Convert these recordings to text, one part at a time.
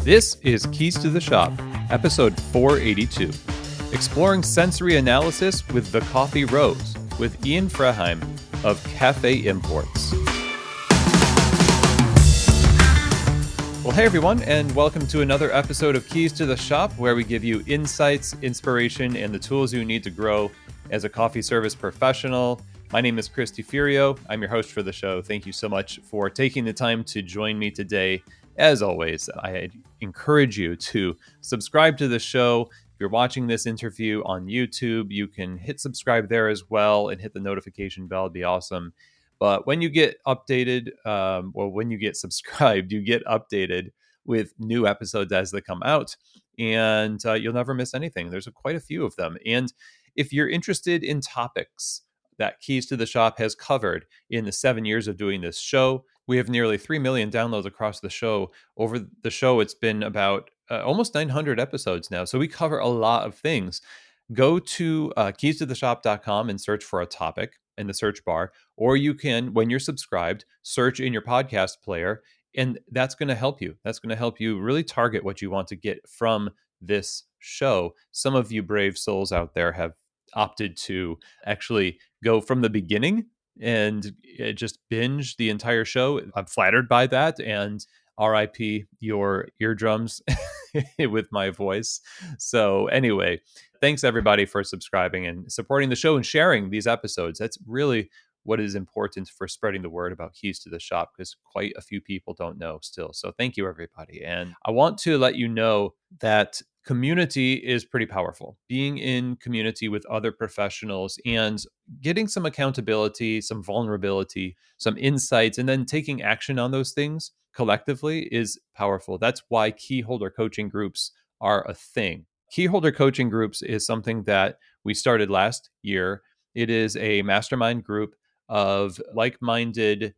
This is Keys to the Shop, episode 482, exploring sensory analysis with the Coffee Rose, with Ian Fretheim of Cafe Imports. Well, hey everyone, and welcome to another episode of Keys to the Shop, where we give you insights, inspiration, and the tools you need to grow as a coffee service professional. My name is Chris DeFurio. I'm your host for the show. Thank you so much for taking the time to join me today. As always, I encourage you to subscribe to the show. If you're watching this interview on YouTube, you can hit subscribe there as well and hit the notification bell. It'd be awesome. But when you get updated, when you get subscribed, you get updated with new episodes as they come out, and you'll never miss anything. There's quite a few of them. And if you're interested in topics that Keys to the Shop has covered in the 7 years of doing this show, we have nearly 3 million downloads across the show. Over the show, it's been about almost 900 episodes now. So we cover a lot of things. Go to keystotheshop.com and search for a topic in the search bar, or you can, when you're subscribed, search in your podcast player, and that's going to help you. That's going to help you really target what you want to get from this show. Some of you brave souls out there have opted to actually go from the beginning and just binge the entire show. I'm flattered by that, and RIP your eardrums with my voice. So anyway, thanks everybody for subscribing and supporting the show and sharing these episodes. That's really what is important for spreading the word about Keys to the Shop, because quite a few people don't know still. So thank you, everybody. And I want to let you know that community is pretty powerful. Being in community with other professionals and getting some accountability, some vulnerability, some insights, and then taking action on those things collectively is powerful. That's why key holder coaching groups are a thing. Key holder coaching groups is something that we started last year. It is a mastermind group of like-minded,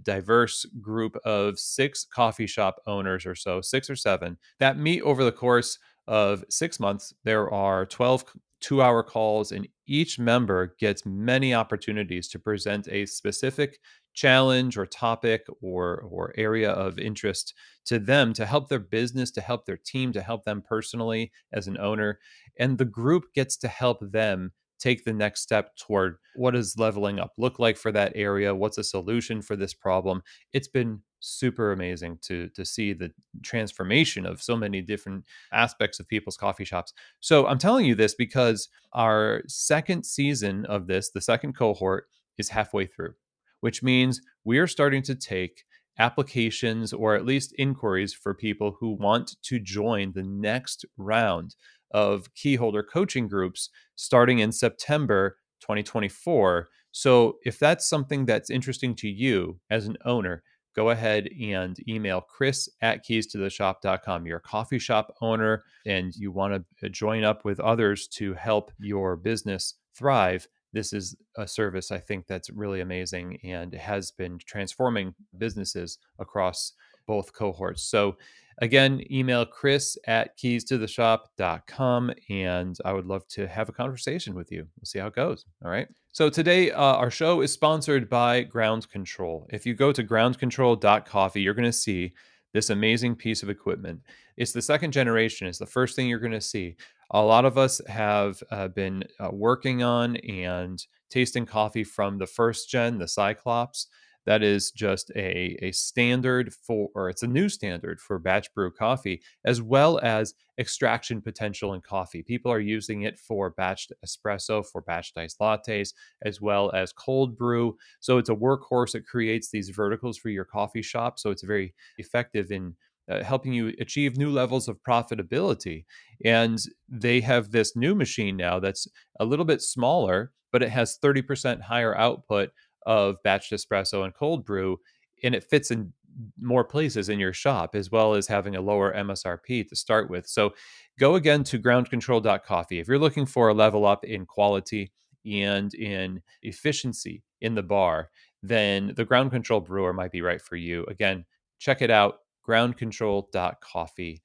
diverse group of 6 coffee shop owners or so, 6 or 7, that meet over the course of 6 months. There are 12 2-hour calls, and each member gets many opportunities to present a specific challenge or topic or area of interest to them, to help their business, to help their team, to help them personally as an owner. And the group gets to help them take the next step toward what does leveling up look like for that area? What's a solution for this problem? It's been super amazing to see the transformation of so many different aspects of people's coffee shops. So I'm telling you this because our second season of this, the second cohort, is halfway through, which means we are starting to take applications or at least inquiries for people who want to join the next round of key holder coaching groups starting in September 2024. So if that's something that's interesting to you as an owner, go ahead and email chris@keystotheshop.com. You're a coffee shop owner and you want to join up with others to help your business thrive. This is a service I think that's really amazing and has been transforming businesses across both cohorts. So again, email chris@keystotheshop.com, and I would love to have a conversation with you. We'll see how it goes. All right. So today, our show is sponsored by Ground Control. If you go to groundcontrol.coffee, you're going to see this amazing piece of equipment. It's the second generation. It's the first thing you're going to see. A lot of us have been working on and tasting coffee from the first gen, the Cyclops. That is just a standard for, or it's a new standard for batch brew coffee, as well as extraction potential in coffee. People are using it for batched espresso, for batched iced lattes, as well as cold brew. So it's a workhorse. It creates these verticals for your coffee shop. So it's very effective in helping you achieve new levels of profitability. And they have this new machine now that's a little bit smaller, but it has 30% higher output of batched espresso and cold brew, and it fits in more places in your shop, as well as having a lower MSRP to start with. So go again to groundcontrol.coffee. If you're looking for a level up in quality and in efficiency in the bar, then the Ground Control brewer might be right for you. Again, check it out, groundcontrol.coffee.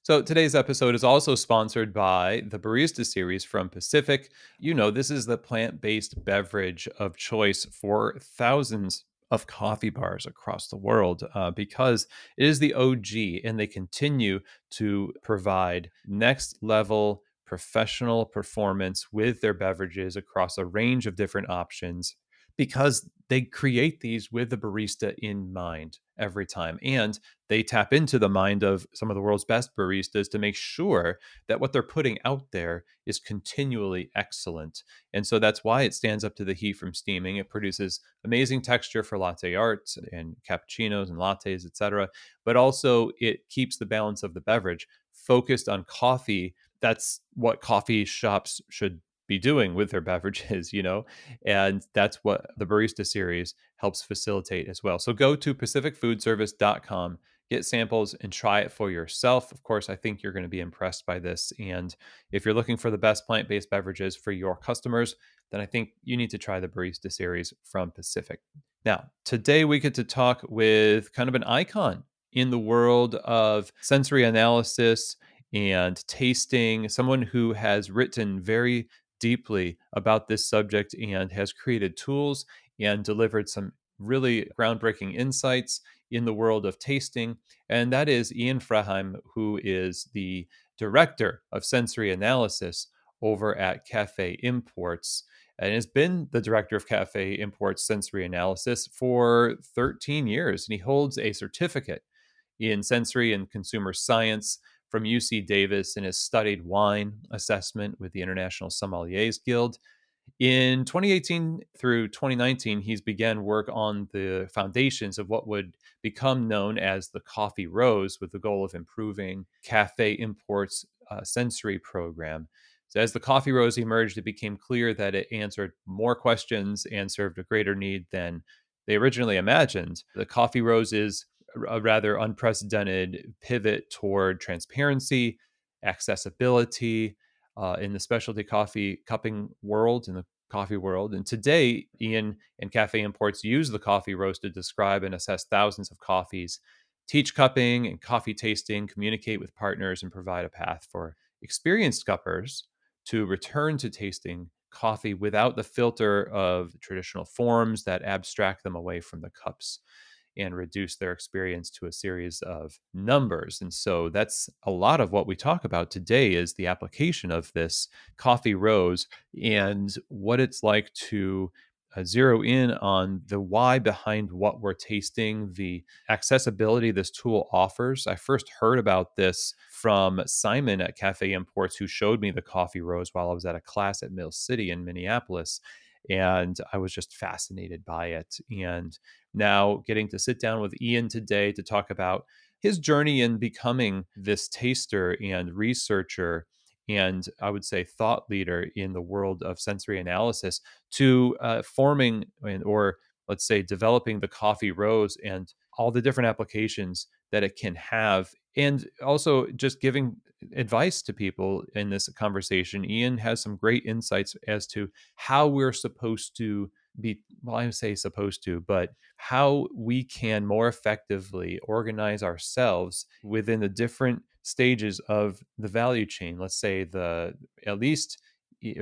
So today's episode is also sponsored by the Barista Series from Pacific. You know, this is the plant-based beverage of choice for thousands of coffee bars across the world because it is the OG, and they continue to provide next level professional performance with their beverages across a range of different options because they create these with the barista in mind every time. And they tap into the mind of some of the world's best baristas to make sure that what they're putting out there is continually excellent. And so that's why it stands up to the heat from steaming. It produces amazing texture for latte art and cappuccinos and lattes, etc. But also it keeps the balance of the beverage focused on coffee. That's what coffee shops should be doing with their beverages, and that's what the Barista Series helps facilitate as well. So go to pacificfoodservice.com, get samples, and try it for yourself. Of course, I think you're going to be impressed by this. And if you're looking for the best plant based beverages for your customers, then I think you need to try the Barista Series from Pacific. Now, today we get to talk with kind of an icon in the world of sensory analysis and tasting, someone who has written very deeply about this subject and has created tools and delivered some really groundbreaking insights in the world of tasting. And that is Ian Fretheim, who is the director of sensory analysis over at Cafe Imports and has been the director of Cafe Imports sensory analysis for 13 years. And he holds a certificate in sensory and consumer science from UC Davis and has studied wine assessment with the International Sommeliers Guild. In 2018 through 2019, he's began work on the foundations of what would become known as the Coffee Rose, with the goal of improving Cafe Imports' sensory program. So as the Coffee Rose emerged, it became clear that it answered more questions and served a greater need than they originally imagined. The Coffee Rose is a rather unprecedented pivot toward transparency, accessibility, in the specialty coffee cupping world, in the coffee world. And today, Ian and Cafe Imports use the coffee roast to describe and assess thousands of coffees, teach cupping and coffee tasting, communicate with partners, and provide a path for experienced cuppers to return to tasting coffee without the filter of traditional forms that abstract them away from the cups and reduce their experience to a series of numbers. And so that's a lot of what we talk about today is the application of this coffee rose and what it's like to zero in on the why behind what we're tasting, the accessibility this tool offers. I first heard about this from Simon at Cafe Imports, who showed me the coffee rose while I was at a class at Mill City in Minneapolis. And I was just fascinated by it. And now getting to sit down with Ian today to talk about his journey in becoming this taster and researcher and I would say thought leader in the world of sensory analysis to forming or let's say developing the coffee rose and all the different applications that it can have, and also just giving advice to people in this conversation. Ian has some great insights as to how we're supposed to be, well, I say supposed to, but how we can more effectively organize ourselves within the different stages of the value chain. Let's say the at least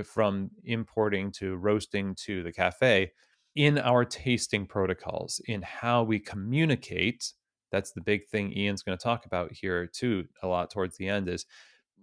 from importing to roasting to the cafe, in our tasting protocols, in how we communicate. That's the big thing Ian's going to talk about here too a lot towards the end, is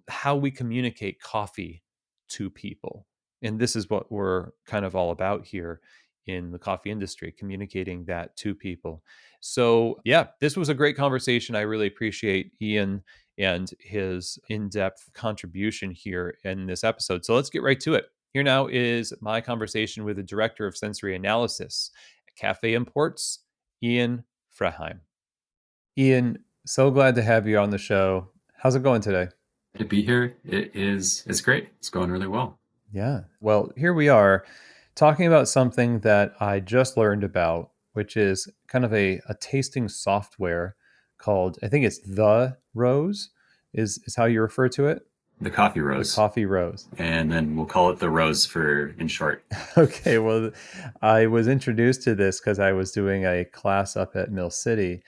how we communicate coffee to people. And this is what we're kind of all about here in the coffee industry, communicating that to people. So, yeah, this was a great conversation. I really appreciate Ian and his in depth contribution here in this episode. So, let's get right to it. Here now is my conversation with the director of sensory analysis at Cafe Imports, Ian Fretheim. Ian, so glad to have you on the show. How's it going today? To be here. It's great. It's going really well. Yeah. Well, here we are talking about something that I just learned about, which is kind of a tasting software called, I think it's The Rose, is how you refer to it. The coffee The rose. Coffee Rose. And then we'll call it the rose for in short. Okay. Well, I was introduced to this because I was doing a class up at Mill City.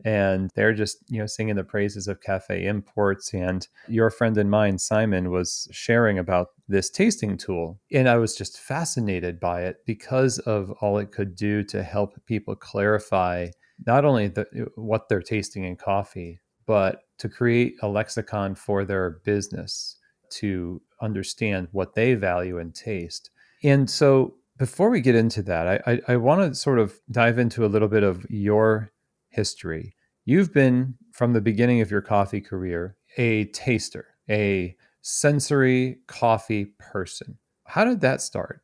and they're just, singing the praises of cafe imports. And your friend and mine, Simon, was sharing about this tasting tool, and I was just fascinated by it because of all it could do to help people clarify not only what they're tasting in coffee, but to create a lexicon for their business, to understand what they value in taste. And so before we get into that, I want to sort of dive into a little bit of your history. You've been, from the beginning of your coffee career, a taster, a sensory coffee person. How did that start?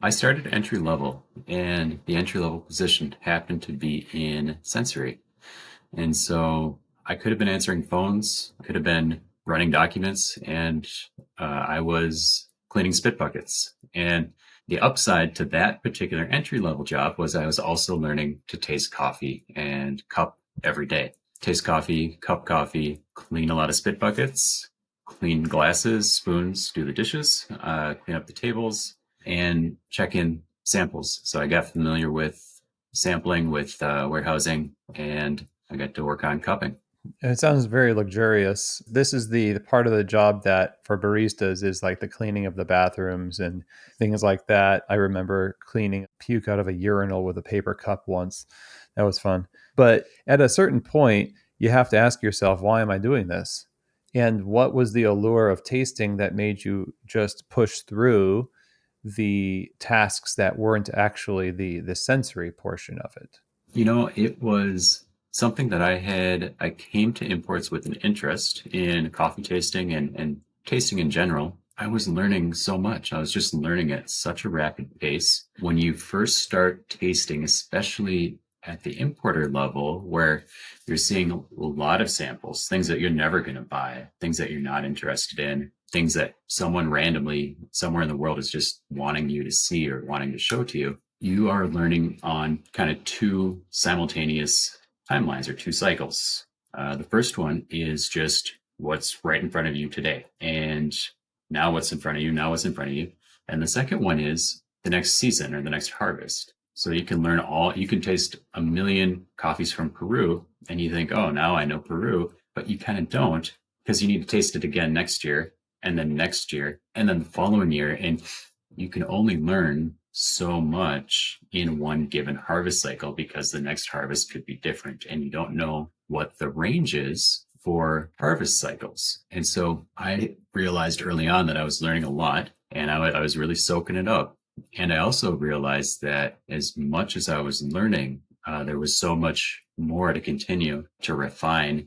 I started entry level, and the entry level position happened to be in sensory. And so I could have been answering phones, could have been running documents, and I was cleaning spit buckets. And the upside to that particular entry level job was I was also learning to taste coffee and cup every day. Taste coffee, clean a lot of spit buckets, clean glasses, spoons, do the dishes, clean up the tables, and check in samples. So I got familiar with sampling, with warehousing, and I got to work on cupping. It sounds very luxurious. This is the part of the job that for baristas is like the cleaning of the bathrooms and things like that. I remember cleaning puke out of a urinal with a paper cup once. That was fun. But at a certain point, you have to ask yourself, why am I doing this? And what was the allure of tasting that made you just push through the tasks that weren't actually the sensory portion of it? It was something that I came to imports with an interest in coffee tasting and tasting in general. I was learning so much. I was just learning at such a rapid pace. When you first start tasting, especially at the importer level, where you're seeing a lot of samples, things that you're never going to buy, things that you're not interested in, things that someone randomly somewhere in the world is just wanting you to see or wanting to show to you, you are learning on kind of two simultaneous timelines or two cycles. The first one is just what's right in front of you today. And now what's in front of you, now what's in front of you. And the second one is the next season or the next harvest. So you can you can taste a million coffees from Peru and you think, oh, now I know Peru, but you kind of don't because you need to taste it again next year and then next year and then the following year. And you can only learn so much in one given harvest cycle because the next harvest could be different and you don't know what the range is for harvest cycles. And so I realized early on that I was learning a lot and I was really soaking it up. And I also realized that as much as I was learning, there was so much more to continue to refine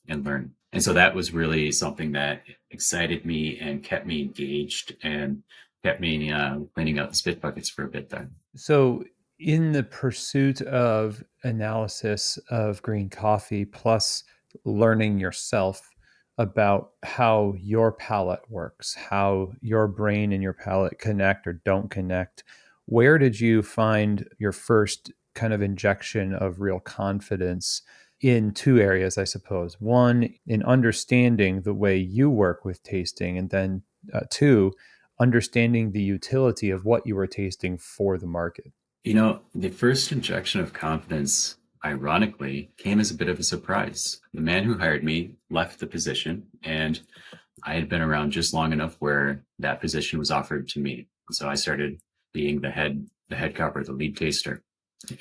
and learn. And so that was really something that excited me and kept me engaged and kept me cleaning out the spit buckets for a bit then. So, in the pursuit of analysis of green coffee, plus learning yourself about how your palate works, how your brain and your palate connect or don't connect, where did you find your first kind of injection of real confidence in two areas, I suppose? One, in understanding the way you work with tasting, and then two, understanding the utility of what you were tasting for the market. The first injection of confidence, ironically, came as a bit of a surprise. The man who hired me left the position, and I had been around just long enough where that position was offered to me. So I started being the head cupper, the lead taster.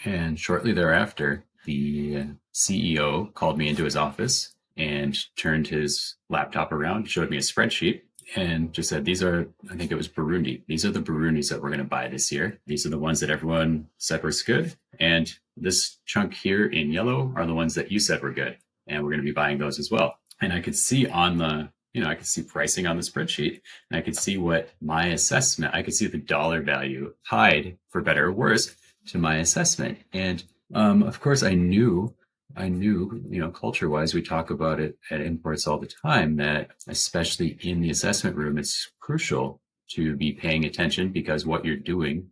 And shortly thereafter, the CEO called me into his office and turned his laptop around, showed me a spreadsheet, and just said, I think it was Burundi. These are the Burundis that we're going to buy this year. These are the ones that everyone said were good. And this chunk here in yellow are the ones that you said were good. And we're going to be buying those as well. And I could see I could see pricing on the spreadsheet and I could see what my assessment, I could see the dollar value tied, for better or worse, to my assessment. And of course, I knew, culture wise, we talk about it at imports all the time, that especially in the assessment room, it's crucial to be paying attention because what you're doing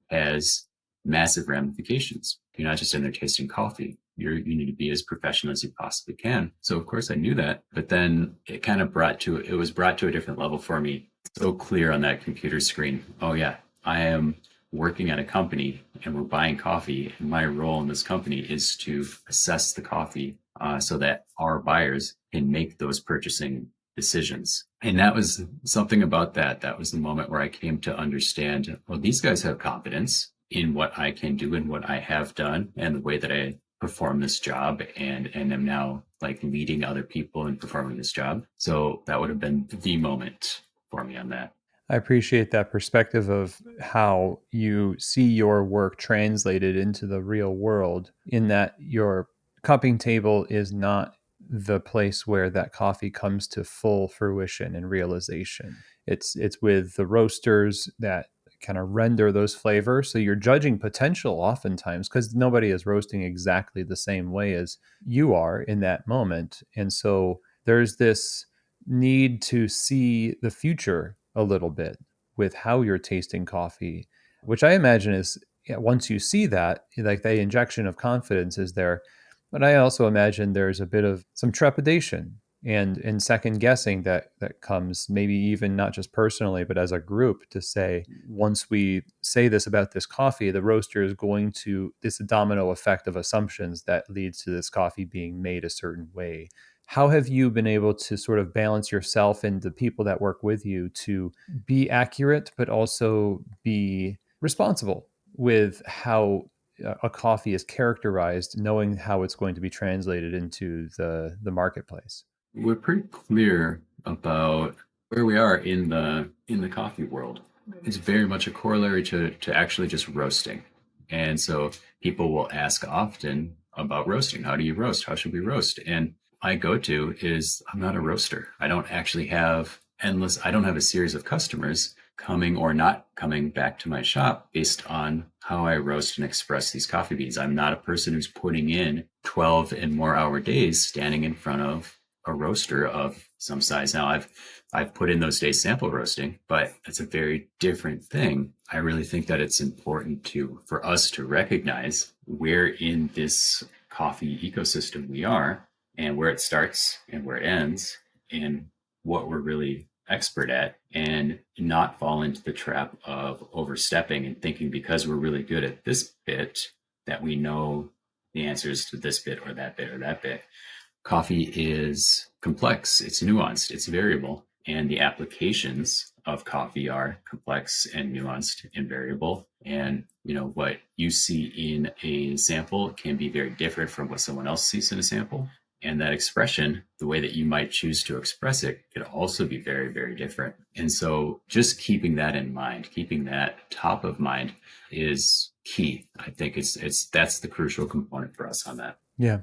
has massive ramifications. You're not just in there tasting coffee. You need to be as professional as you possibly can. So of course I knew that, but then it was brought to a different level for me. So clear on that computer screen. Oh yeah, I am working at a company and we're buying coffee. And my role in this company is to assess the coffee so that our buyers can make those purchasing decisions. And that was something about that. That was the moment where I came to understand, well, these guys have confidence in what I can do and what I have done and the way that I perform this job and am now like leading other people in performing this job. So that would have been the moment for me on that. I appreciate that perspective of how you see your work translated into the real world, in that your cupping table is not the place where that coffee comes to full fruition and realization. It's with the roasters that kind of render those flavors. So you're judging potential oftentimes because nobody is roasting exactly the same way as you are in that moment. And so there's this need to see the future a little bit with how you're tasting coffee, which I imagine is, yeah, once you see that, like the injection of confidence is there. But I also imagine there's a bit of some trepidation and second guessing that comes, maybe even not just personally but as a group, to say, once we say this about this coffee, the roaster is going to, this domino effect of assumptions that leads to this coffee being made a certain way. How have you been able to sort of balance yourself and the people that work with you to be accurate but also be responsible with how a coffee is characterized, knowing how it's going to be translated into the marketplace? We're pretty clear about where we are in the coffee world. It's very much a corollary to actually just roasting. And so people will ask often about roasting. How do you roast? How should we roast? And my go-to is I'm not a roaster. I don't have a series of customers coming or not coming back to my shop based on how I roast and express these coffee beans. I'm not a person who's putting in 12 and more hour days standing in front of a roaster of some size. Now I've put in those days sample roasting, but it's a very different thing. I really think that it's important for us to recognize where in this coffee ecosystem we are and where it starts and where it ends and what we're really expert at, and not fall into the trap of overstepping and thinking because we're really good at this bit that we know the answers to this bit or that bit or that bit. Coffee is complex, it's nuanced, it's variable, and the applications of coffee are complex and nuanced and variable. And what you see in a sample can be very different from what someone else sees in a sample. And that expression, the way that you might choose to express it, could also be very, very different. And so just keeping that in mind, keeping that top of mind is key. I think that's the crucial component for us on that. Yeah.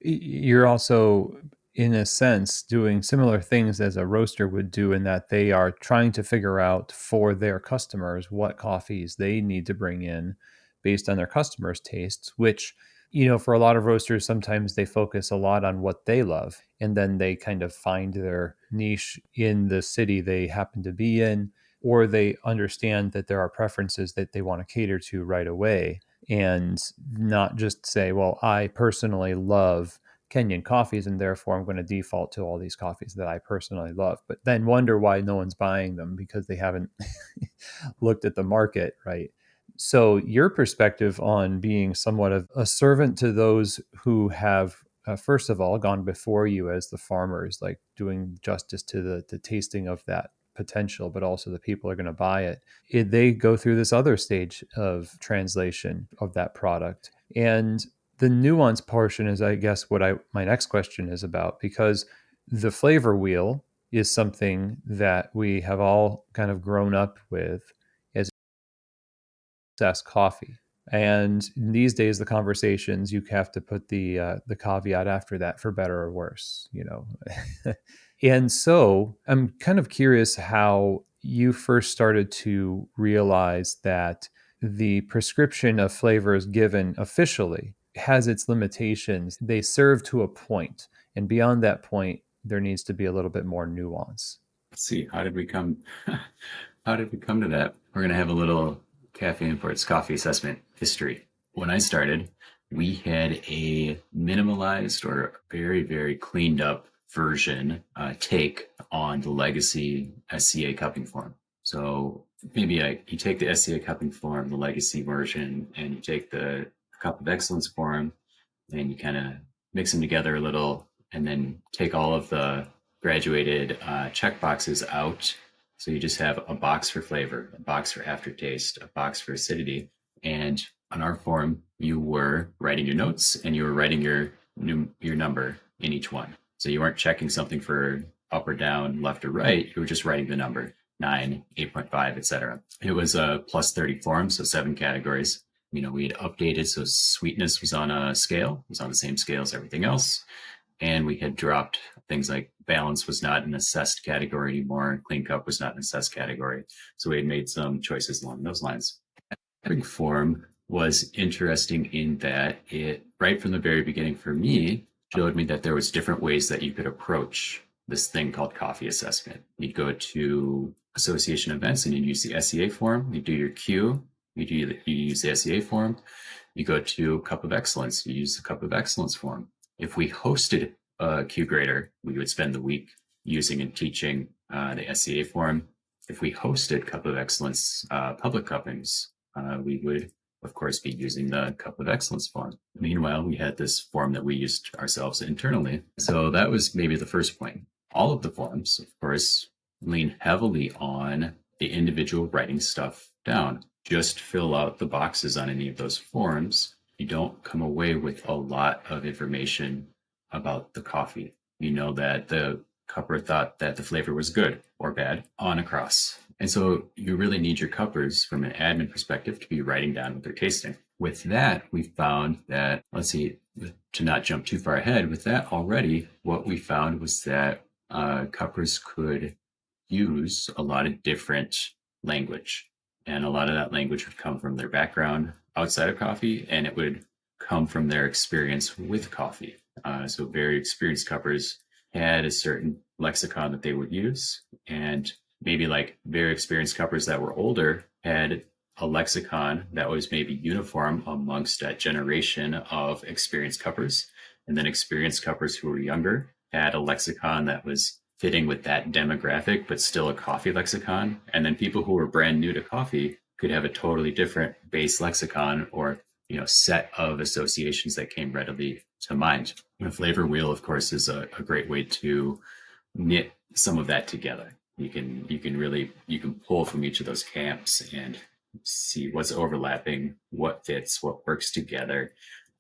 You're also, in a sense, doing similar things as a roaster would do, in that they are trying to figure out for their customers what coffees they need to bring in based on their customers' tastes, which, for a lot of roasters, sometimes they focus a lot on what they love, and then they kind of find their niche in the city they happen to be in, or they understand that there are preferences that they want to cater to right away, and not just say, well, I personally love Kenyan coffees and therefore I'm going to default to all these coffees that I personally love, but then wonder why no one's buying them because they haven't looked at the market, right? So your perspective on being somewhat of a servant to those who have, first of all, gone before you as the farmers, like doing justice to the tasting of that potential, but also the people are going to buy it. They go through this other stage of translation of that product. And the nuance portion is, I guess, what my next question is about, because the flavor wheel is something that we have all kind of grown up with as coffee. And these days, the conversations, you have to put the caveat after that, for better or worse. And so I'm kind of curious how you first started to realize that the prescription of flavors given officially has its limitations. They serve to a point, and beyond that point, there needs to be a little bit more nuance. Let's see, how did we come how did we come to that? We're going to have a little Cafe Imports coffee assessment history. When I started, we had a minimalized or very, very cleaned up version take on the legacy SCA cupping form. So maybe you take the SCA cupping form, the legacy version, and you take the cup of excellence form, and you kind of mix them together a little, and then take all of the graduated check boxes out. So you just have a box for flavor, a box for aftertaste, a box for acidity. And on our form, you were writing your notes and you were writing your number in each one. So you weren't checking something for up or down, left or right. You were just writing the number 9, 8.5, etc. It was a plus 30 form, so 7 categories. We had updated, so sweetness was on a scale, was on the same scale as everything else. And we had dropped things like balance was not an assessed category anymore. Clean cup was not an assessed category. So we had made some choices along those lines. Cupping form was interesting in that it, right from the very beginning for me, showed me that there was different ways that you could approach this thing called coffee assessment. You'd go to association events and you'd use the SEA form. You do your Q. You use the SEA form. You go to Cup of Excellence. You use the Cup of Excellence form. If we hosted a Q grader, we would spend the week using and teaching the SEA form. If we hosted Cup of Excellence public cuppings, we would, of course, be using the Cup of Excellence form. Meanwhile, we had this form that we used ourselves internally. So that was maybe the first point. All of the forms, of course, lean heavily on the individual writing stuff down. Just fill out the boxes on any of those forms. You don't come away with a lot of information about the coffee. You know that the cupper thought that the flavor was good or bad on across. And so you really need your cuppers from an admin perspective to be writing down what they're tasting. With that, we found that, let's see, to not jump too far ahead, with that already, what we found was that cuppers could use a lot of different language. And a lot of that language would come from their background outside of coffee, and it would come from their experience with coffee. So very experienced cuppers had a certain lexicon that they would use, and maybe like very experienced cuppers that were older had a lexicon that was maybe uniform amongst that generation of experienced cuppers. And then experienced cuppers who were younger had a lexicon that was fitting with that demographic, but still a coffee lexicon. And then people who were brand new to coffee could have a totally different base lexicon or set of associations that came readily to mind. The flavor wheel, of course, is a great way to knit some of that together. You can pull from each of those camps and see what's overlapping, what fits, what works together,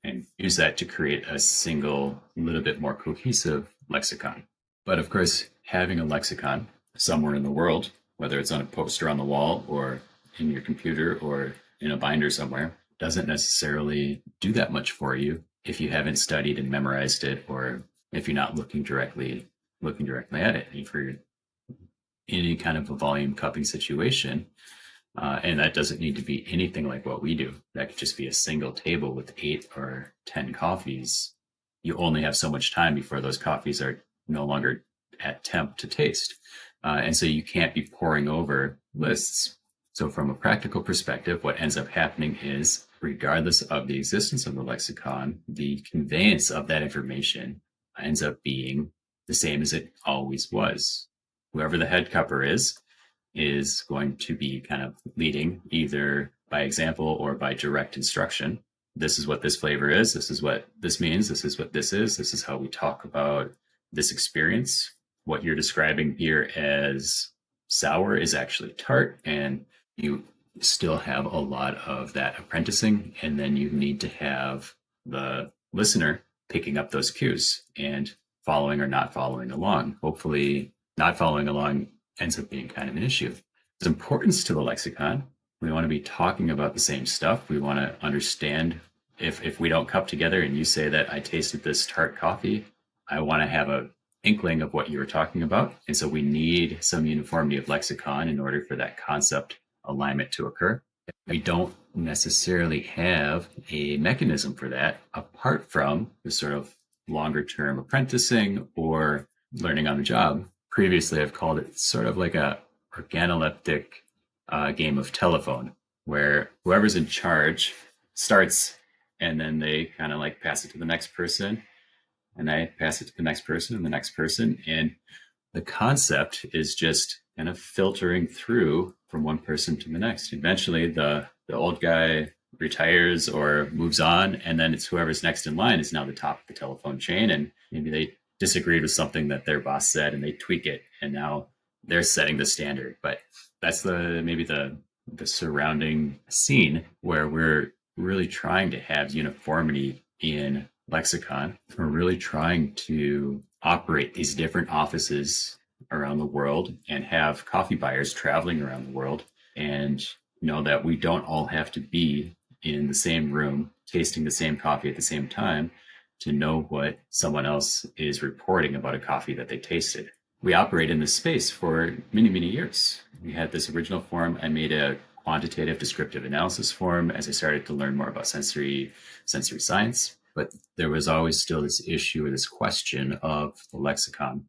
and use that to create a single, little bit more cohesive lexicon. But of course, having a lexicon somewhere in the world, whether it's on a poster on the wall or in your computer or in a binder somewhere, doesn't necessarily do that much for you if you haven't studied and memorized it, or if you're not looking directly at it. If you're in any kind of a volume cupping situation, and that doesn't need to be anything like what we do. That could just be a single table with 8 or 10 coffees. You only have so much time before those coffees are no longer at temp to taste. And so you can't be pouring over lists. So from a practical perspective, what ends up happening is, regardless of the existence of the lexicon, the conveyance of that information ends up being the same as it always was. Whoever the head cupper is going to be kind of leading either by example or by direct instruction. This is what this flavor is. This is what this means. This is what this is. This is how we talk about this experience. What you're describing here as sour is actually tart, and you still have a lot of that apprenticing. And then you need to have the listener picking up those cues and following or not following along. Hopefully, not following along ends up being kind of an issue. There's importance to the lexicon. We want to be talking about the same stuff. We want to understand if we don't cup together and you say that I tasted this tart coffee, I want to have a inkling of what you were talking about. And so we need some uniformity of lexicon in order for that concept alignment to occur. We don't necessarily have a mechanism for that apart from the sort of longer term apprenticing or learning on the job. Previously, I've called it sort of like a organoleptic game of telephone, where whoever's in charge starts and then they kind of like pass it to the next person, and I pass it to the next person and the next person. And the concept is just kind of filtering through from one person to the next. Eventually, the old guy retires or moves on, and then it's whoever's next in line is now the top of the telephone chain, and maybe they disagreed with something that their boss said and they tweak it, and now they're setting the standard. But that's the surrounding scene where we're really trying to have uniformity in lexicon. We're really trying to operate these different offices around the world and have coffee buyers traveling around the world, and know that we don't all have to be in the same room tasting the same coffee at the same time to know what someone else is reporting about a coffee that they tasted. We operate in this space for many, many years. We had this original form. I made a quantitative descriptive analysis form as I started to learn more about sensory science. But there was always still this issue or this question of the lexicon.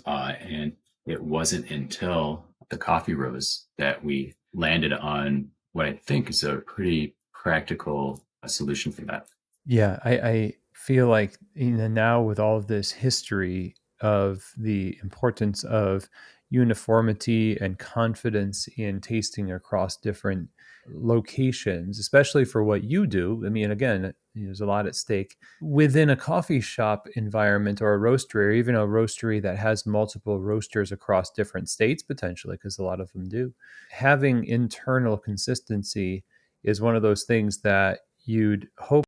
And it wasn't until the coffee rose that we landed on what I think is a pretty practical solution for that. Yeah, I feel like now with all of this history of the importance of uniformity and confidence in tasting across different locations, especially for what you do. I mean, again, there's a lot at stake within a coffee shop environment or a roastery, or even a roastery that has multiple roasters across different states potentially, because a lot of them do. Having internal consistency is one of those things that you'd hope,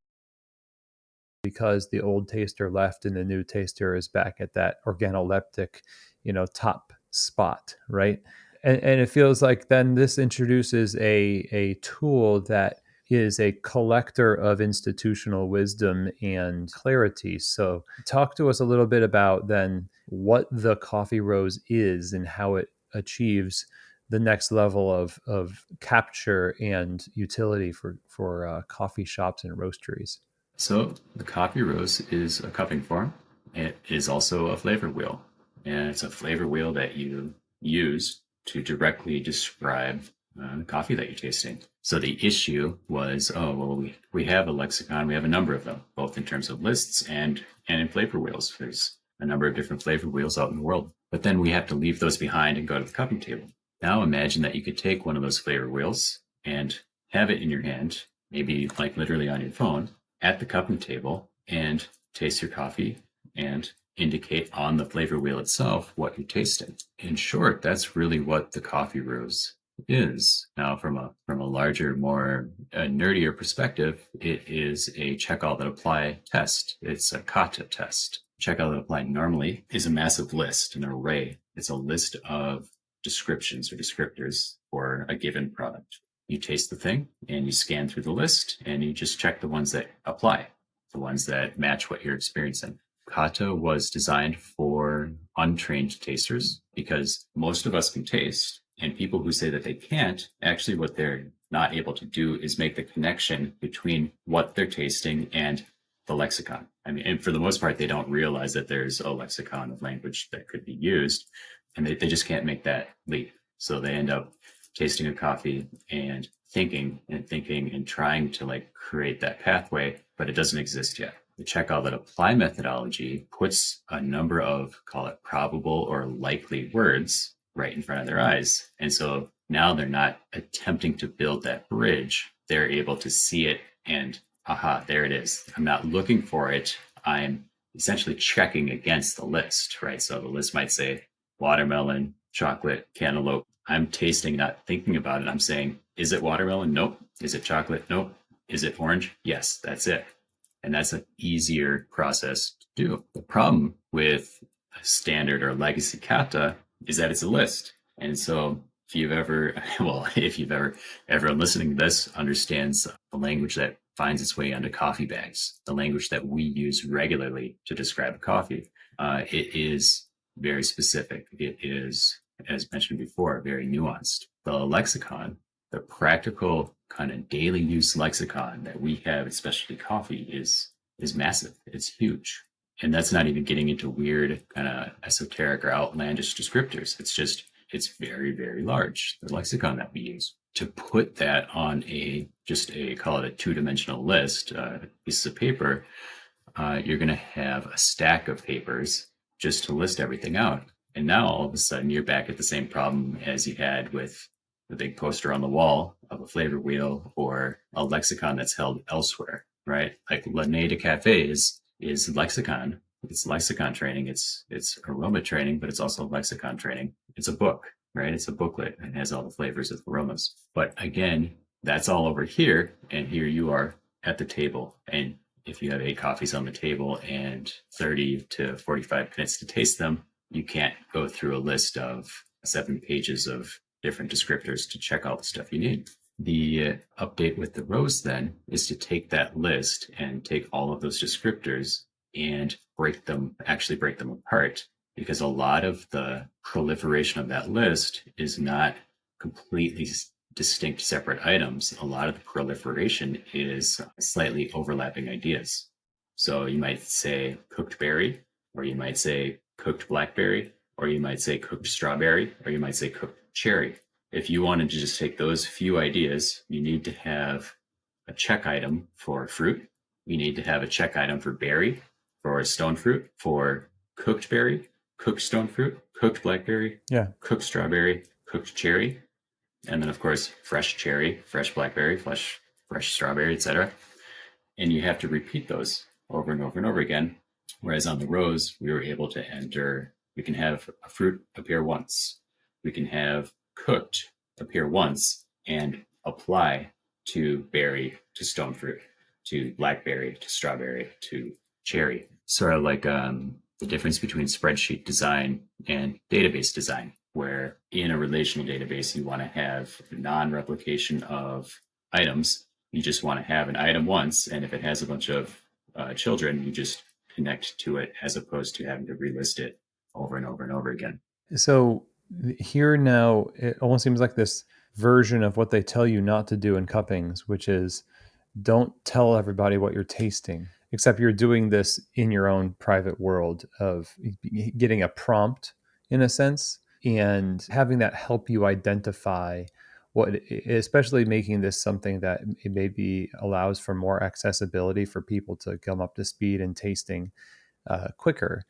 because the old taster left and the new taster is back at that organoleptic, top spot, right? And it feels like then this introduces a tool that is a collector of institutional wisdom and clarity. So talk to us a little bit about then what the coffee rose is and how it achieves the next level of capture and utility for coffee shops and roasteries. So the coffee rose is a cupping form. It is also a flavor wheel. And it's a flavor wheel that you use to directly describe the coffee that you're tasting. So the issue was, oh, well, we have a lexicon. We have a number of them, both in terms of lists and in flavor wheels. There's a number of different flavor wheels out in the world. But then we have to leave those behind and go to the cupping table. Now imagine that you could take one of those flavor wheels and have it in your hand, maybe like literally on your phone, at the cupping table, and taste your coffee and indicate on the flavor wheel itself what you're tasting. In short, that's really what the coffee rose is. Now, from a larger, more nerdier perspective, it is a check all that apply test. It's a kata test. Check all that apply normally is a massive list, an array. It's a list of descriptions or descriptors for a given product. You taste the thing and you scan through the list and you just check the ones that apply, the ones that match what you're experiencing. Kata was designed for untrained tasters because most of us can taste, and people who say that they can't, actually what they're not able to do is make the connection between what they're tasting and the lexicon. I mean, and for the most part, they don't realize that there's a lexicon of language that could be used, and they just can't make that leap. So they end up tasting a coffee and thinking and trying to like create that pathway, but it doesn't exist yet. The check all that apply methodology puts a number of, call it probable or likely words right in front of their eyes. And so now they're not attempting to build that bridge. They're able to see it and, aha, there it is. I'm not looking for it. I'm essentially checking against the list, right? So the list might say watermelon, chocolate, cantaloupe. I'm tasting, not thinking about it. I'm saying, is it watermelon? Nope. Is it chocolate? Nope. Is it orange? Yes, that's it. And that's an easier process to do. The problem with a standard or legacy kata is that it's a list. And so if you've ever, well, if you've ever listening to this understands the language that finds its way onto coffee bags, the language that we use regularly to describe coffee, it is very specific. It is, as mentioned before, very nuanced. The lexicon, the practical kind of daily use lexicon that we have in specialty coffee is massive. It's huge. And that's not even getting into weird kind of esoteric or outlandish descriptors. It's very, very large, the lexicon that we use. To put that on call it a two-dimensional list, pieces of paper, you're going to have a stack of papers just to list everything out. And now all of a sudden you're back at the same problem as you had with the big poster on the wall of a flavor wheel or a lexicon that's held elsewhere, right? Like Lemonade de Cafe is lexicon. It's lexicon training. It's aroma training, but it's also lexicon training. It's a book, right? It's a booklet and has all the flavors of aromas. But again, that's all over here, and here you are at the table. And if you have 8 coffees on the table and 30 to 45 minutes to taste them, you can't go through a list of 7 pages of different descriptors to check all the stuff you need. The update with the rows then is to take that list and take all of those descriptors and actually break them apart, because a lot of the proliferation of that list is not completely distinct separate items. A lot of the proliferation is slightly overlapping ideas. So you might say cooked berry, or you might say cooked blackberry, or you might say cooked strawberry, or you might say cooked cherry. If you wanted to just take those few ideas, you need to have a check item for fruit. You need to have a check item for berry, for stone fruit, for cooked berry, cooked stone fruit, cooked blackberry, Yeah. cooked strawberry, cooked cherry, and then of course fresh cherry, fresh blackberry, fresh strawberry, etc. And you have to repeat those over and over and over again. Whereas on the rows, we were able to enter, we can have a fruit appear once. We can have cooked appear once and apply to berry, to stone fruit, to blackberry, to strawberry, to cherry. Sort of like the difference between spreadsheet design and database design, where in a relational database, you want to have non-replication of items. You just want to have an item once, and if it has a bunch of children, you just connect to it, as opposed to having to relist it over and over and over again. So here now, it almost seems like this version of what they tell you not to do in cuppings, which is don't tell everybody what you're tasting, except you're doing this in your own private world of getting a prompt in a sense and having that help you identify what, especially making this something that it maybe allows for more accessibility for people to come up to speed and tasting quicker,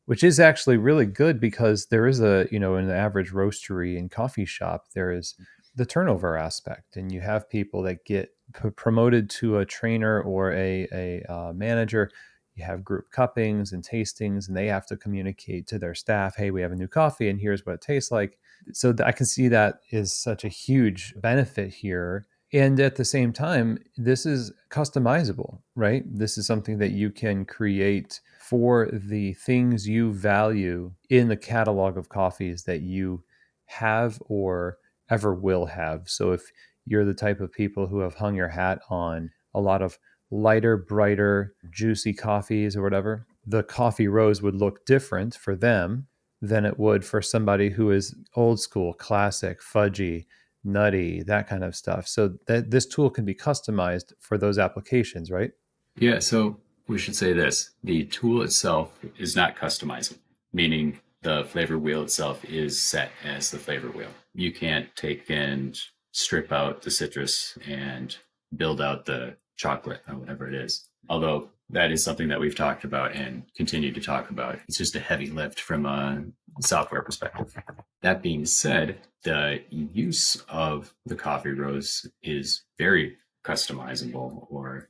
which is actually really good because there is in an average roastery and coffee shop, there is the turnover aspect, and you have people that get promoted to a trainer or a manager. You have group cuppings and tastings, and they have to communicate to their staff, hey, we have a new coffee and here's what it tastes like. So I can see that is such a huge benefit here. And at the same time, this is customizable, right? This is something that you can create for the things you value in the catalog of coffees that you have or ever will have. So if you're the type of people who have hung your hat on a lot of lighter, brighter, juicy coffees or whatever, the coffee rose would look different for them than it would for somebody who is old school, classic, fudgy, nutty, that kind of stuff. So that this tool can be customized for those applications, right? Yeah, so we should say this. The tool itself is not customizable, meaning the flavor wheel itself is set as the flavor wheel. You can't take and strip out the citrus and build out the chocolate or whatever it is. Although that is something that we've talked about and continue to talk about. It's just a heavy lift from a software perspective. That being said, the use of the coffee rose is very customizable, or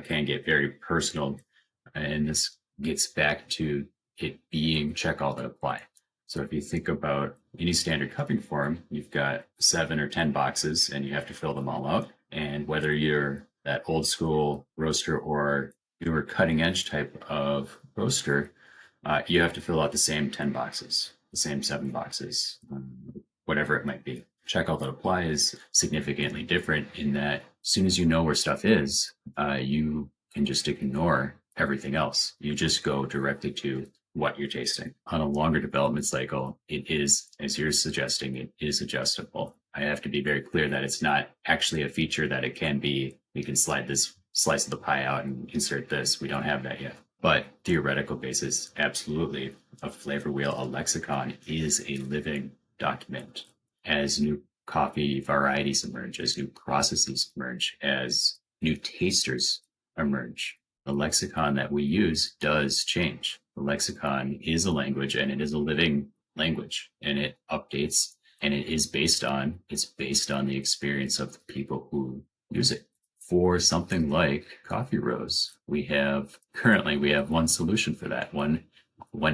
can get very personal. And this gets back to it being check all that apply. So if you think about any standard cupping form, you've got 7 or 10 boxes and you have to fill them all out. And whether you're that old school roaster or newer cutting edge type of roaster, you have to fill out the same 10 boxes, the same 7 boxes, whatever it might be. Check all that apply is significantly different in that as soon as you know where stuff is, you can just ignore everything else. You just go directly to what you're tasting. On a longer development cycle, it is, as you're suggesting, it is adjustable. I have to be very clear that it's not actually a feature that it can be. We can slide this slice of the pie out and insert this. We don't have that yet. But theoretical basis, absolutely. A flavor wheel, a lexicon is a living document. As new coffee varieties emerge, as new processes emerge, as new tasters emerge, the lexicon that we use does change. The lexicon is a language and it is a living language, and it updates, and it's based on the experience of the people who use it. For something like coffee rows, we have one solution for that, one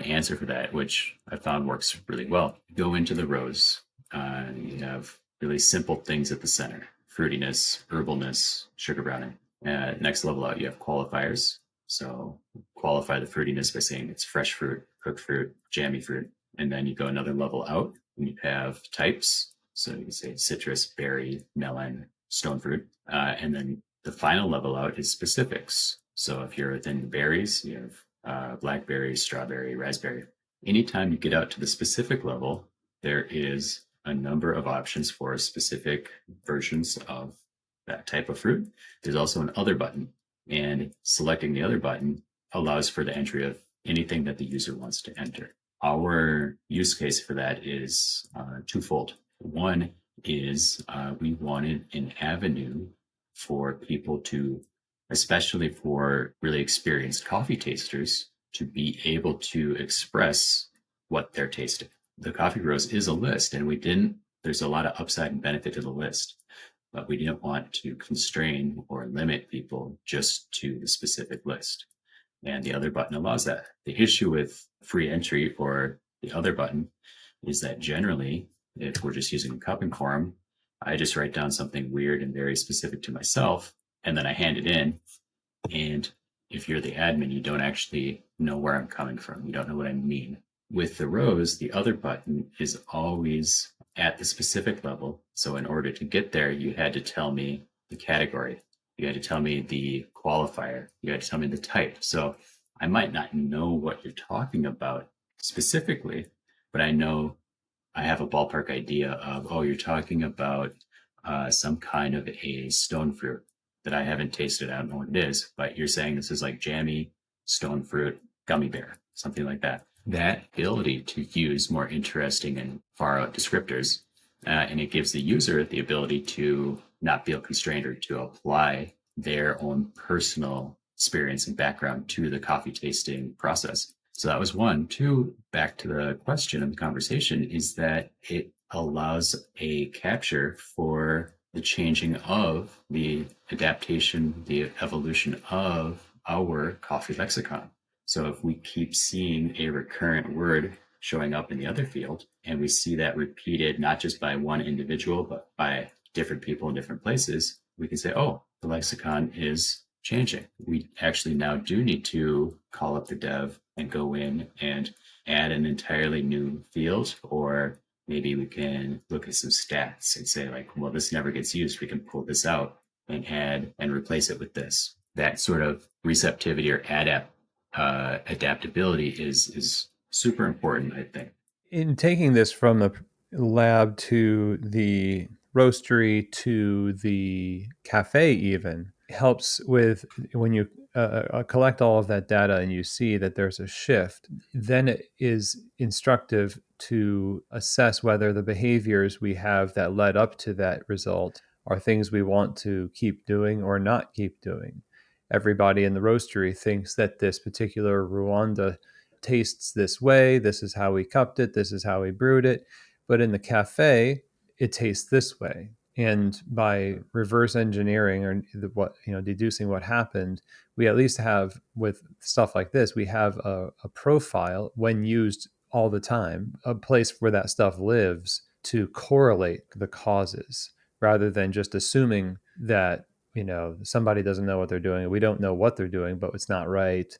answer for that, which I found works really well. Go into the rows. You have really simple things at the center: fruitiness, herbalness, sugar browning. Next level out, you have qualifiers. So qualify the fruitiness by saying it's fresh fruit, cooked fruit, jammy fruit. And then you go another level out and you have types. So you can say citrus, berry, melon, stone fruit. And then the final level out is specifics. So if you're within the berries, you have blackberry, strawberry, raspberry. Anytime you get out to the specific level, there is a number of options for specific versions of that type of fruit. There's also an other button, and selecting the other button allows for the entry of anything that the user wants to enter. Our use case for that is twofold. One is we wanted an avenue for people to, especially for really experienced coffee tasters, to be able to express what they're tasting. The coffee roast is a list, and there's a lot of upside and benefit to the list, but we didn't want to constrain or limit people just to the specific list. And the other button allows that. The issue with free entry or the other button is that generally, if we're just using a cupping forum, I just write down something weird and very specific to myself, and then I hand it in. And if you're the admin, you don't actually know where I'm coming from. You don't know what I mean. With the rows, the other button is always at the specific level. So in order to get there, you had to tell me the category. You had to tell me the qualifier. You had to tell me the type. So I might not know what you're talking about specifically, but I know I have a ballpark idea of, oh, you're talking about some kind of a stone fruit that I haven't tasted. I don't know what it is, but you're saying this is like jammy stone fruit gummy bear, something like that. That ability to use more interesting and far out descriptors, and it gives the user the ability to not feel constrained or to apply their own personal experience and background to the coffee tasting process. So that was one. Two, back to the question of the conversation, is that it allows a capture for the changing of the adaptation, the evolution of our coffee lexicon. So if we keep seeing a recurrent word showing up in the other field, and we see that repeated not just by one individual, but by different people in different places, we can say, oh, the lexicon is changing. We actually now do need to call up the dev and go in and add an entirely new field, or maybe we can look at some stats and say like, well, this never gets used. We can pull this out and add and replace it with this. That sort of receptivity or adaptability is super important, I think. In taking this from the lab to the roastery to the cafe, even helps with when you collect all of that data and you see that there's a shift, then it is instructive to assess whether the behaviors we have that led up to that result are things we want to keep doing or not keep doing. Everybody in the roastery thinks that this particular Rwanda tastes this way. This is how we cupped it. This is how we brewed it. But in the cafe, it tastes this way. And by reverse engineering or deducing what happened, we at least have with stuff like this, we have a profile when used all the time, a place where that stuff lives to correlate the causes rather than just assuming that somebody doesn't know what they're doing. We don't know what they're doing, but it's not right.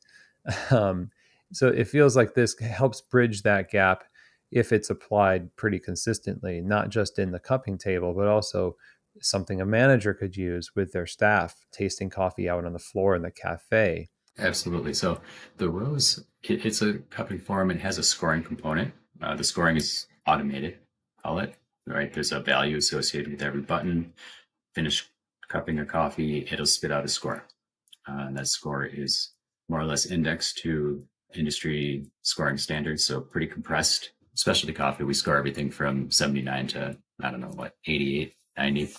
Um, so it feels like this helps bridge that gap if it's applied pretty consistently, not just in the cupping table, but also something a manager could use with their staff tasting coffee out on the floor in the cafe. Absolutely. So the rows, it's a cupping forum and has a scoring component. The scoring is automated, call it, right? There's a value associated with every button. Finish cupping a coffee, it'll spit out a score. And that score is more or less indexed to industry scoring standards, so pretty compressed. Specialty coffee, we score everything from 79 to, I don't know, what, 88, 90.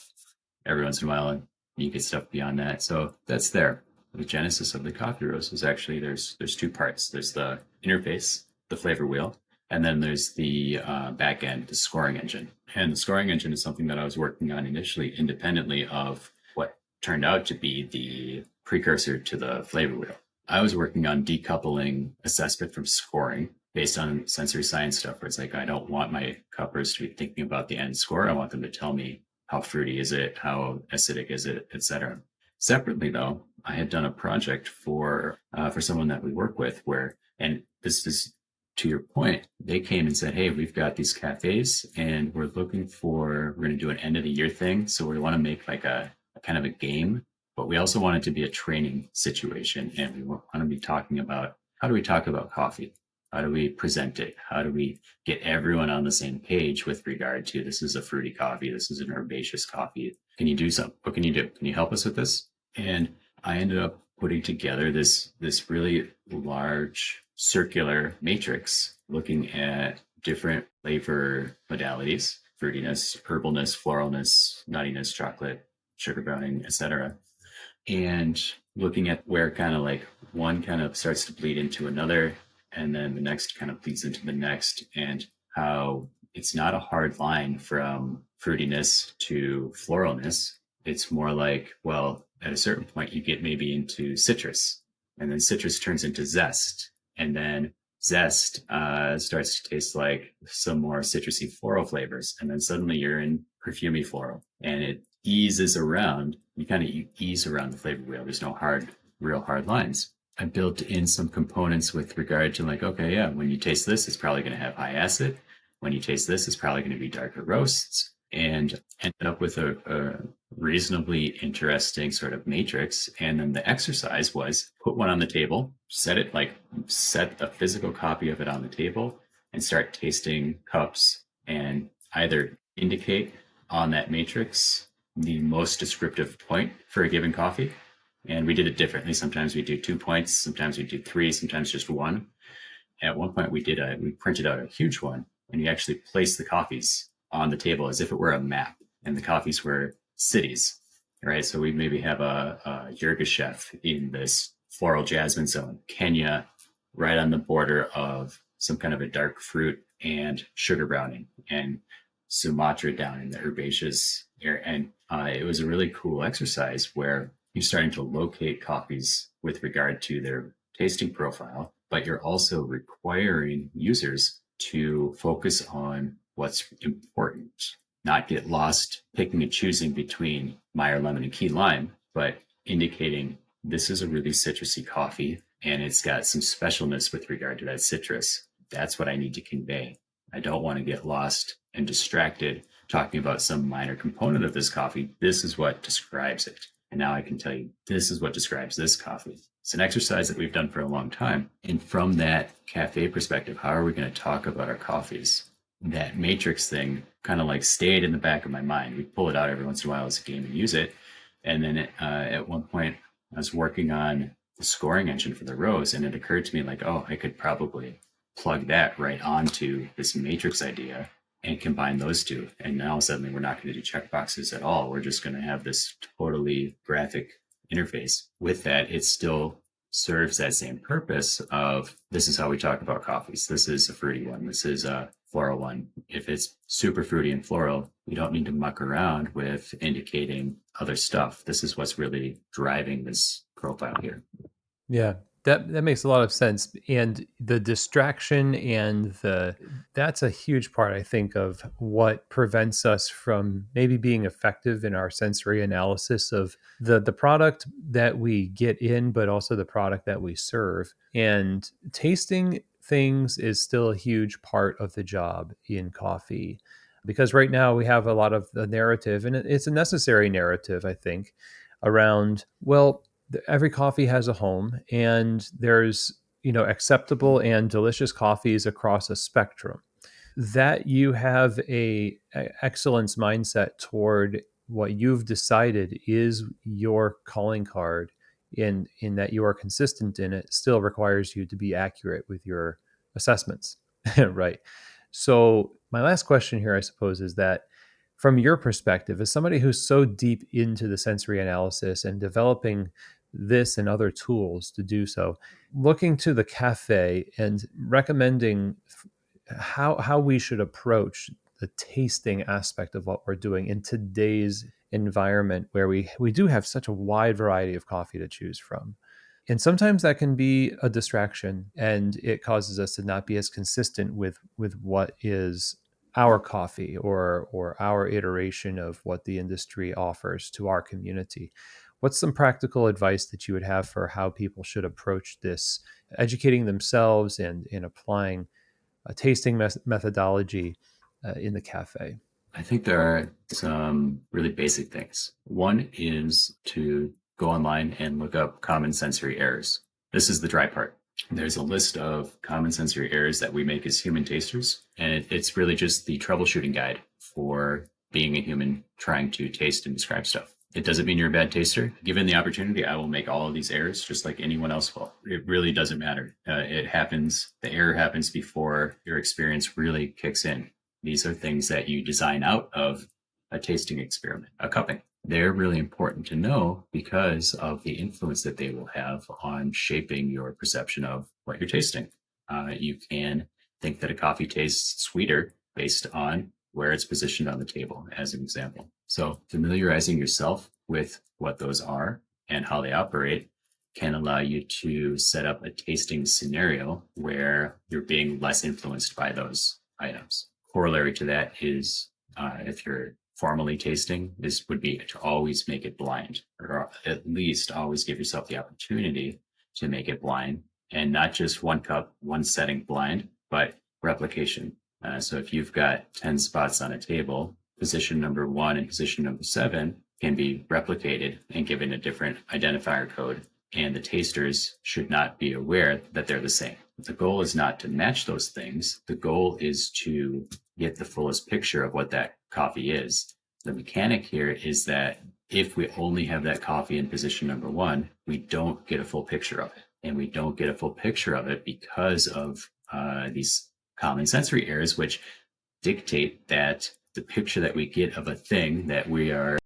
Every once in a while, you get stuff beyond that. So that's there. The genesis of the coffee roast is actually there's two parts. There's the interface, the flavor wheel, And then there's the back end, the scoring engine. And the scoring engine is something that I was working on initially independently of what turned out to be the precursor to the flavor wheel. I was working on decoupling assessment from scoring based on sensory science stuff, where it's like, I don't want my cuppers to be thinking about the end score. I want them to tell me how fruity is it, how acidic is it, etc. Separately, though, I had done a project for someone that we work with where, and this is to your point, they came and said, hey, we've got these cafes and we're we're going to do an end of the year thing. So we want to make like a kind of a game, but we also want it to be a training situation. And we want to be talking about how do we talk about coffee? How do we present it? How do we get everyone on the same page with regard to this is a fruity coffee, this is an herbaceous coffee? Can you do something? What can you do? Can you help us with this? And I ended up putting together this really large circular matrix looking at different flavor modalities: fruitiness, herbalness, floralness, nuttiness, chocolate, sugar browning, etc. And looking at where kind of like one kind of starts to bleed into another, and then the next kind of bleeds into the next, and how it's not a hard line from fruitiness to floralness. It's more like, well, at a certain point, you get maybe into citrus, and then citrus turns into zest, and then zest starts to taste like some more citrusy floral flavors, and then suddenly you're in perfumey floral, and it eases around. You kind of ease around the flavor wheel. There's no real hard lines. I built in some components with regard to like, okay, yeah, when you taste this, it's probably going to have high acid. When you taste this, it's probably going to be darker roasts, and ended up with a reasonably interesting sort of matrix. And then the exercise was put one on the table, set a physical copy of it on the table, and start tasting cups and either indicate on that matrix the most descriptive point for a given coffee. And we did it differently. Sometimes we do 2 points, sometimes we do three, sometimes just one. At one point we printed out a huge one, and you actually placed the coffees on the table as if it were a map, and the coffees were cities, right? So we maybe have a Yirgacheffe in this floral jasmine zone, Kenya, right on the border of some kind of a dark fruit and sugar browning, and Sumatra down in the herbaceous area. And it was a really cool exercise where you're starting to locate coffees with regard to their tasting profile, but you're also requiring users to focus on what's important, not get lost picking and choosing between Meyer lemon and key lime, but indicating this is a really citrusy coffee and it's got some specialness with regard to that citrus. That's what I need to convey. I don't want to get lost and distracted talking about some minor component of this coffee. This is what describes it. And now I can tell you, this is what describes this coffee. It's an exercise that we've done for a long time. And from that cafe perspective, how are we going to talk about our coffees? That matrix thing kind of like stayed in the back of my mind. We pull it out every once in a while as a game and use it. And then at one point, I was working on the scoring engine for the rows, and it occurred to me like, oh, I could probably plug that right onto this matrix idea and combine those two. And now suddenly we're not going to do checkboxes at all. We're just going to have this totally graphic interface. With that, it still serves that same purpose of this is how we talk about coffees. This is a fruity one. This is a floral one. If it's super fruity and floral, we don't need to muck around with indicating other stuff. This is what's really driving this profile here. Yeah, that makes a lot of sense. And the distraction and that's a huge part, I think, of what prevents us from maybe being effective in our sensory analysis of the product that we get in, but also the product that we serve. And tasting things is still a huge part of the job in coffee. Because right now we have a lot of the narrative, and it's a necessary narrative, I think, around, well, every coffee has a home, and there's acceptable and delicious coffees across a spectrum. That you have a excellence mindset toward what you've decided is your calling card, in that you are consistent in it, still requires you to be accurate with your assessments. Right. So my last question here, I suppose, is that from your perspective, as somebody who's so deep into the sensory analysis and developing this and other tools to do so, looking to the cafe and recommending how we should approach the tasting aspect of what we're doing in today's environment where we do have such a wide variety of coffee to choose from. And sometimes that can be a distraction, and it causes us to not be as consistent with what is our coffee or our iteration of what the industry offers to our community. What's some practical advice that you would have for how people should approach this, educating themselves and applying a tasting methodology in the cafe? I think there are some really basic things. One is to go online and look up common sensory errors. This is the dry part. There's a list of common sensory errors that we make as human tasters, and it's really just the troubleshooting guide for being a human trying to taste and describe stuff. It doesn't mean you're a bad taster. Given the opportunity, I will make all of these errors just like anyone else will. It really doesn't matter. It happens, the error happens before your experience really kicks in. These are things that you design out of a tasting experiment, a cupping. They're really important to know because of the influence that they will have on shaping your perception of what you're tasting. You can think that a coffee tastes sweeter based on where it's positioned on the table, as an example. So familiarizing yourself with what those are and how they operate can allow you to set up a tasting scenario where you're being less influenced by those items. Corollary to that is if you're formally tasting, this would be to always make it blind, or at least always give yourself the opportunity to make it blind, and not just one cup, one setting blind, but replication. So if you've got 10 spots on a table, position number 1 and position number 7 can be replicated and given a different identifier code, and the tasters should not be aware that they're the same. The goal is not to match those things. The goal is to get the fullest picture of what that coffee is. The mechanic here is that if we only have that coffee in position number 1, we don't get a full picture of it. And we don't get a full picture of it because of these common sensory errors, which dictate that the picture that we get of a thing that we are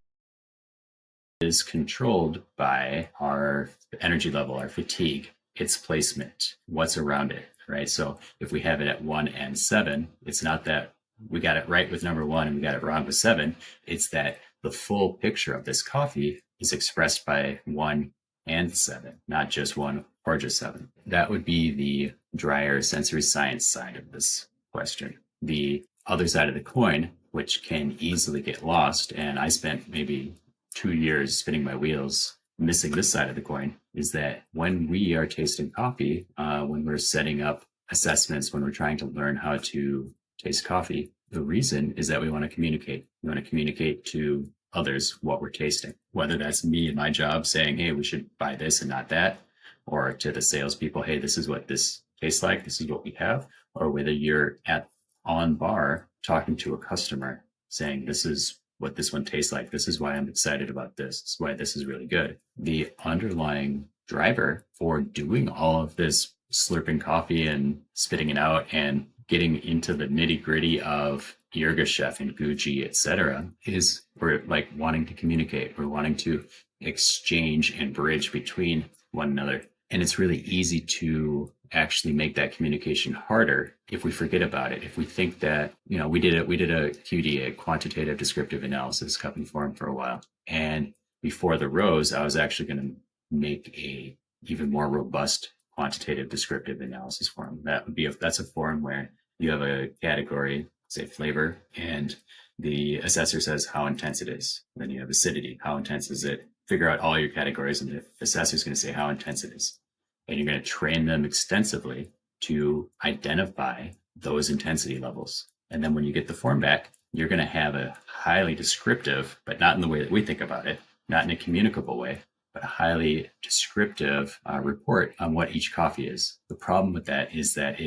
is controlled by our energy level, our fatigue, its placement, what's around it, right? So if we have it at 1 and 7, it's not that we got it right with number 1 and we got it wrong with 7. It's that the full picture of this coffee is expressed by 1 and 7, not just 1 or just 7. That would be the drier sensory science side of this question. The other side of the coin, which can easily get lost, and I spent maybe 2 years spinning my wheels missing this side of the coin, is that when we are tasting coffee, when we're setting up assessments, when we're trying to learn how to taste coffee, the reason is that we want to communicate. We want to communicate to others what we're tasting, whether that's me in my job saying, hey, we should buy this and not that, or to the salespeople, hey, this is what this tastes like, this is what we have, or whether you're at on bar talking to a customer saying, this is what this one tastes like. This is why I'm excited about this. This is why this is really good. The underlying driver for doing all of this slurping coffee and spitting it out and getting into the nitty gritty of Yirgacheffe and Gucci, etc., is we're like wanting to communicate. We're wanting to exchange and bridge between one another. And it's really easy to actually make that communication harder if we forget about it. If we think that, we did a QD, a quantitative descriptive analysis cupping form for a while. And before the rows, I was actually going to make a even more robust quantitative descriptive analysis form. That's a form where you have a category, say flavor, and the assessor says how intense it is. Then you have acidity, how intense is it? Figure out all your categories, and the assessor is going to say how intense it is. And you're going to train them extensively to identify those intensity levels. And then when you get the form back, you're going to have a highly descriptive, but not in the way that we think about it, not in a communicable way, but a highly descriptive report on what each coffee is. The problem with that is that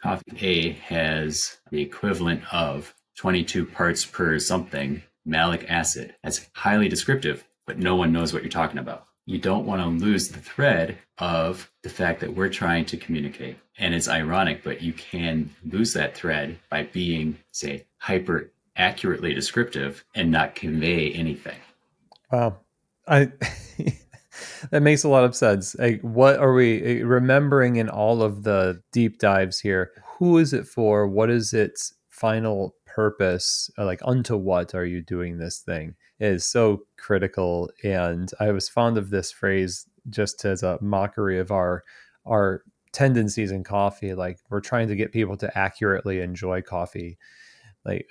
coffee A has the equivalent of 22 parts per something malic acid. That's highly descriptive, but no one knows what you're talking about. You don't want to lose the thread of the fact that we're trying to communicate. And it's ironic, but you can lose that thread by being, say, hyper accurately descriptive and not convey anything. Wow. I That makes a lot of sense. Like, what are we remembering in all of the deep dives here? Who is it for? What is its final purpose? Like, unto what are you doing this thing? It is so critical. And I was fond of this phrase just as a mockery of our tendencies in coffee. Like, we're trying to get people to accurately enjoy coffee. Like,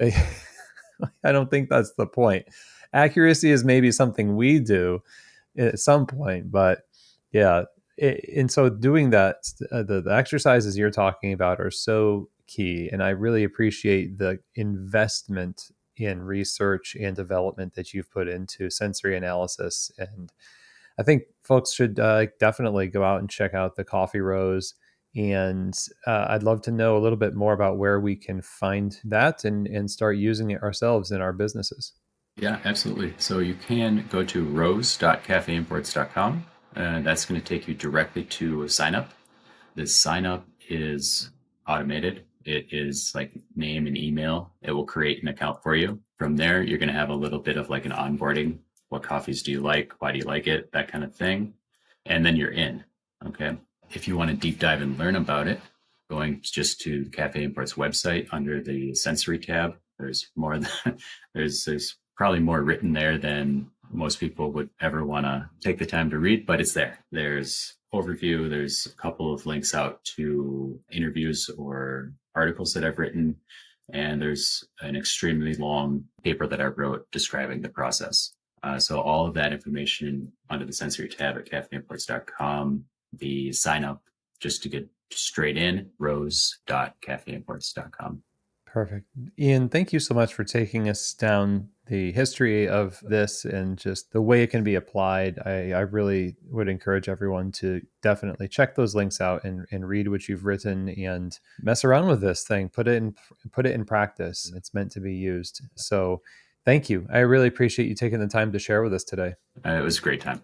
I don't think that's the point. Accuracy is maybe something we do at some point, but yeah. And so doing that, the exercises you're talking about are so key. And I really appreciate the investment in research and development that you've put into sensory analysis. And I think folks should definitely go out and check out the Coffee Rose. And I'd love to know a little bit more about where we can find that and start using it ourselves in our businesses. Yeah, absolutely. So you can go to rose.cafeimports.com, and that's going to take you directly to a sign up. This sign up is automated. It is like name and email. It will create an account for you. From there, you're going to have a little bit of like an onboarding. What coffees do you like? Why do you like it? That kind of thing. And then you're in. Okay. If you want to deep dive and learn about it, going just to Cafe Imports website under the sensory tab, there's more than there's probably more written there than most people would ever want to take the time to read, but it's there. There's overview. There's a couple of links out to interviews or articles that I've written. And there's an extremely long paper that I wrote describing the process. So all of that information under the sensory tab at cafeimports.com, the sign up just to get straight in, rose.cafeimports.com. Perfect. Ian, thank you so much for taking us down the history of this and just the way it can be applied. I really would encourage everyone to definitely check those links out and read what you've written and mess around with this thing. Put it in practice. It's meant to be used. So thank you. I really appreciate you taking the time to share with us today. It was a great time.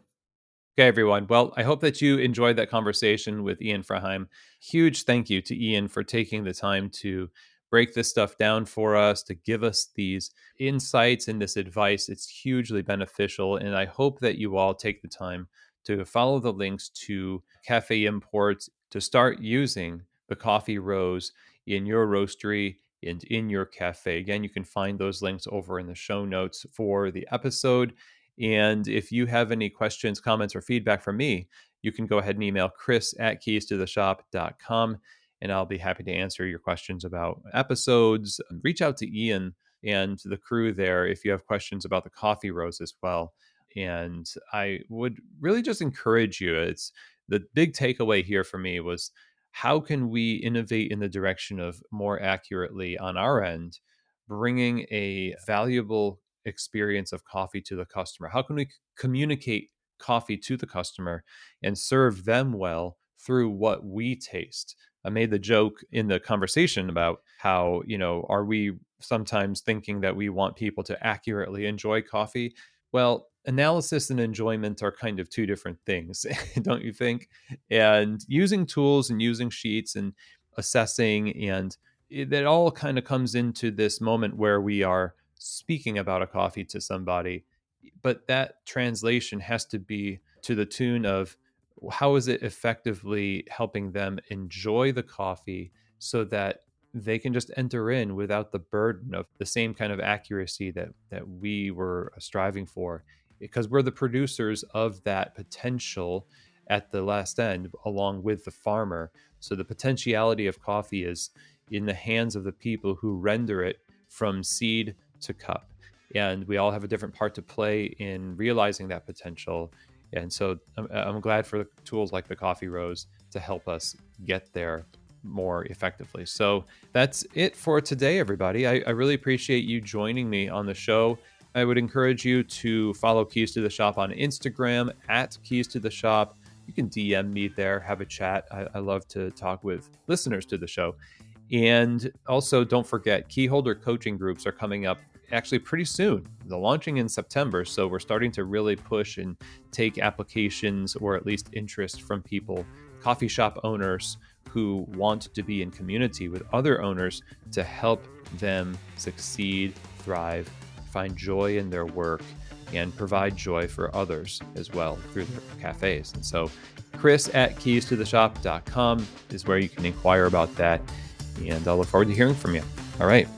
Okay, everyone. Well, I hope that you enjoyed that conversation with Ian Fretheim. Huge thank you to Ian for taking the time to break this stuff down for us, to give us these insights and this advice. It's hugely beneficial. And I hope that you all take the time to follow the links to Cafe Imports to start using the Coffee Rose in your roastery and in your cafe. Again, you can find those links over in the show notes for the episode. And if you have any questions, comments, or feedback from me, you can go ahead and email chris@keystotheshop.com, and I'll be happy to answer your questions about episodes. Reach out to Ian and the crew there if you have questions about the Coffee Rose as well. And I would really just encourage you. It's the big takeaway here for me was how can we innovate in the direction of more accurately on our end, bringing a valuable experience of coffee to the customer? How can we communicate coffee to the customer and serve them well through what we taste? I made the joke in the conversation about how, are we sometimes thinking that we want people to accurately enjoy coffee? Well, analysis and enjoyment are kind of two different things, don't you think? And using tools and using sheets and assessing, and that all kind of comes into this moment where we are speaking about a coffee to somebody, but that translation has to be to the tune of how is it effectively helping them enjoy the coffee so that they can just enter in without the burden of the same kind of accuracy that we were striving for, because we're the producers of that potential at the last end along with the farmer. So the potentiality of coffee is in the hands of the people who render it from seed to cup. And we all have a different part to play in realizing that potential. And so I'm glad for tools like the Coffee Rose to help us get there more effectively. So that's it for today, everybody. I really appreciate you joining me on the show. I would encourage you to follow Keys to the Shop on Instagram at Keys to the Shop. You can DM me there, have a chat. I love to talk with listeners to the show. And also, don't forget, key holder coaching groups are coming up actually pretty soon. They're launching in September. So we're starting to really push and take applications or at least interest from people, coffee shop owners who want to be in community with other owners to help them succeed, thrive, find joy in their work, and provide joy for others as well through their cafes. And so Chris at keystotheshop.com is where you can inquire about that. And I'll look forward to hearing from you. All right.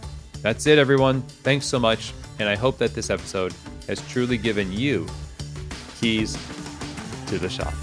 That's it, everyone. Thanks so much. And I hope that this episode has truly given you keys to the shop.